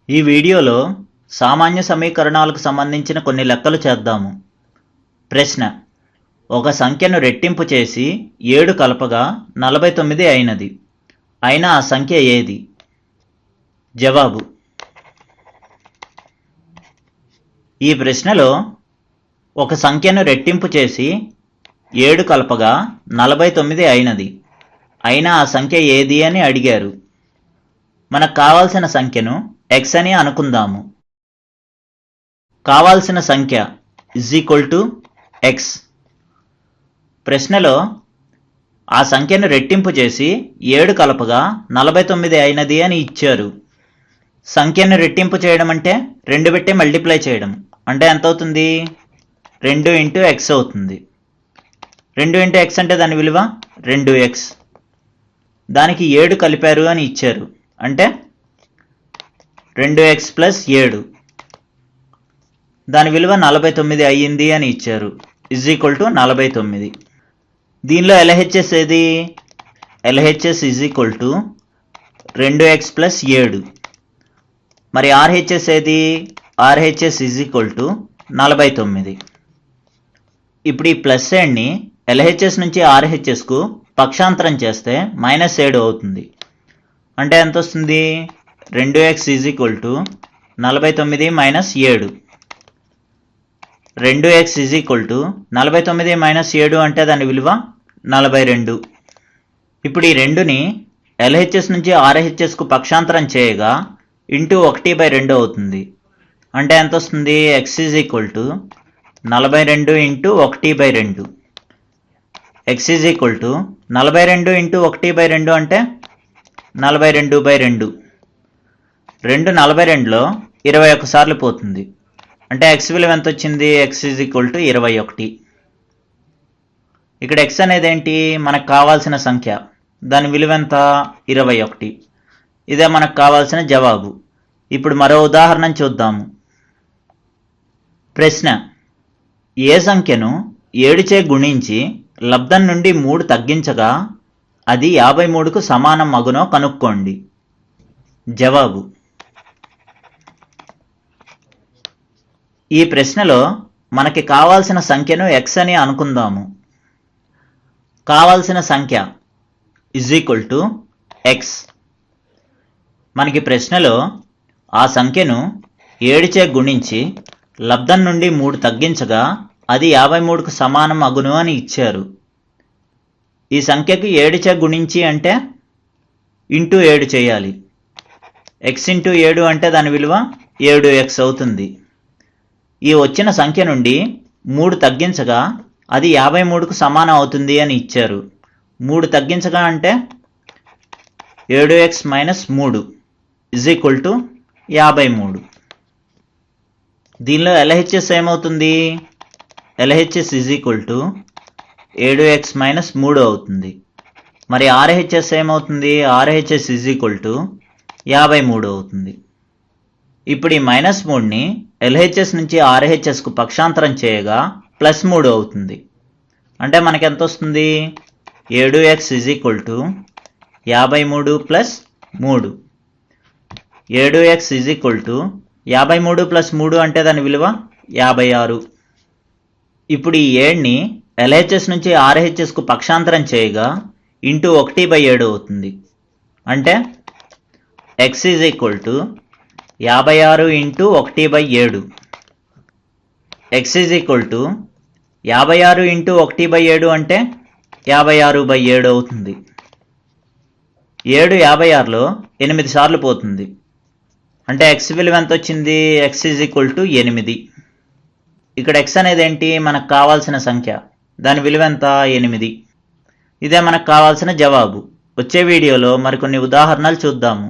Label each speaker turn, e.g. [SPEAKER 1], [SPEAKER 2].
[SPEAKER 1] ఈ వీడియోలో సామాన్య సమీకరణాలకు సంబంధించిన కొన్ని లెక్కలు చేద్దాము. ప్రశ్న: ఒక సంఖ్యను రెట్టింపు చేసి 7 కలపగా 49 అయినది. అయినా ఆ సంఖ్య ఏది? జవాబు: ఈ ప్రశ్నలో ఒక సంఖ్యను రెట్టింపు చేసి 7 కలపగా 49 అయినది. అయినా ఆ సంఖ్య ఏది అని అడిగారు. మనకు కావాల్సిన సంఖ్యను x అని అనుకుందాము. కావాల్సిన సంఖ్య x. ప్రశ్నలో ఆ సంఖ్యను రెట్టింపు చేసి 7 కలపగా 49 అయినది అని ఇచ్చారు. సంఖ్యను రెట్టింపు చేయడం అంటే 2 పెట్టి మల్టిప్లై చేయడం. అంటే ఎంత అవుతుంది? 2 ఇంటూ x అవుతుంది. 2 ఇంటూ x అంటే దాని విలువ 2x. దానికి 7 కలిపారు అని ఇచ్చారు. అంటే 2x ప్లస్ 7, దాని విలువ 49 అయ్యింది అని ఇచ్చారు. = 49. దీనిలో LHS ఏది? LHS = 2x plus 7. మరి RHS ఏది? RHS = 49. ఇప్పుడు ఈ ప్లస్ సైడ్ని LHS నుంచి RHSకు పక్షాంతరం చేస్తే -7 అవుతుంది. అంటే ఎంత వస్తుంది? 2x = 49 - 7. 2x = 49 - 7 అంటే దాని విలువ 42. ఇప్పుడు ఈ 2ని LHS నుంచి RHSకు పక్షాంతరం చేయగా ×1/2 అవుతుంది. అంటే ఎంత వస్తుంది? x = 42 × 1/2. x = 42 × 1/2 అంటే 42/2. 2 42లో 21 సార్లు పోతుంది. అంటే x విలువ ఎంత వచ్చింది? x = 21. ఇక్కడ x అనేది ఏంటి? మనకు కావాల్సిన సంఖ్య. దాని విలువ ఎంత? 21. ఇదే మనకు కావాల్సిన జవాబు. ఇప్పుడు మరో ఉదాహరణ చూద్దాము. ప్రశ్న: ఏ సంఖ్యను 7 చే గుణించి లబ్ధం నుండి 3 తగ్గించగా అది 53కు సమానం అగునో కనుక్కోండి. జవాబు: ఈ ప్రశ్నలో మనకి కావాల్సిన సంఖ్యను x అని అనుకుందాము. కావాల్సిన సంఖ్య x. మనకి ప్రశ్నలో ఆ సంఖ్యను 7 చే గుణించి లబ్ధం నుండి 3 తగ్గించగా అది 53కు సమానం అగును అని ఇచ్చారు. ఈ సంఖ్యకు 7 చే గుణించి అంటే ఇంటూ 7 చేయాలి. x ఇంటూ 7 అంటే దాని విలువ 7x అవుతుంది. ఈ వచ్చిన సంఖ్య నుండి 3 తగ్గించగా అది 53కు సమానం అవుతుంది అని ఇచ్చారు. 3 తగ్గించగా అంటే 7x - 3 = 53. దీనిలో LHS ఏమవుతుంది? LHS = 7x - 3 అవుతుంది. మరి RHS ఏమవుతుంది? RHS = 53 అవుతుంది. ఇప్పుడు ఈ -3ని LHS నుంచి RHSకు పక్షాంతరం చేయగా +3 అవుతుంది. అంటే మనకి ఎంత వస్తుంది? 7x = 53 + 3. 7x = 53 + 3 అంటే దాని విలువ 56. ఇప్పుడు ఈ 7ని LHS నుంచి RHSకు పక్షాంతరం చేయగా ×1/7 అవుతుంది. అంటే x = 56 × 1/7. x = 56 × 1/7 అంటే 56/7 అవుతుంది. 7 56లో 8 సార్లు పోతుంది. అంటే x విలువ ఎంత వచ్చింది? x = 8. ఇక్కడ x అనేది ఏంటి? మనకు కావాల్సిన సంఖ్య. దాని విలువ ఎంత? 8. ఇదే మనకు కావాల్సిన జవాబు. వచ్చే వీడియోలో మరికొన్ని ఉదాహరణలు చూద్దాము.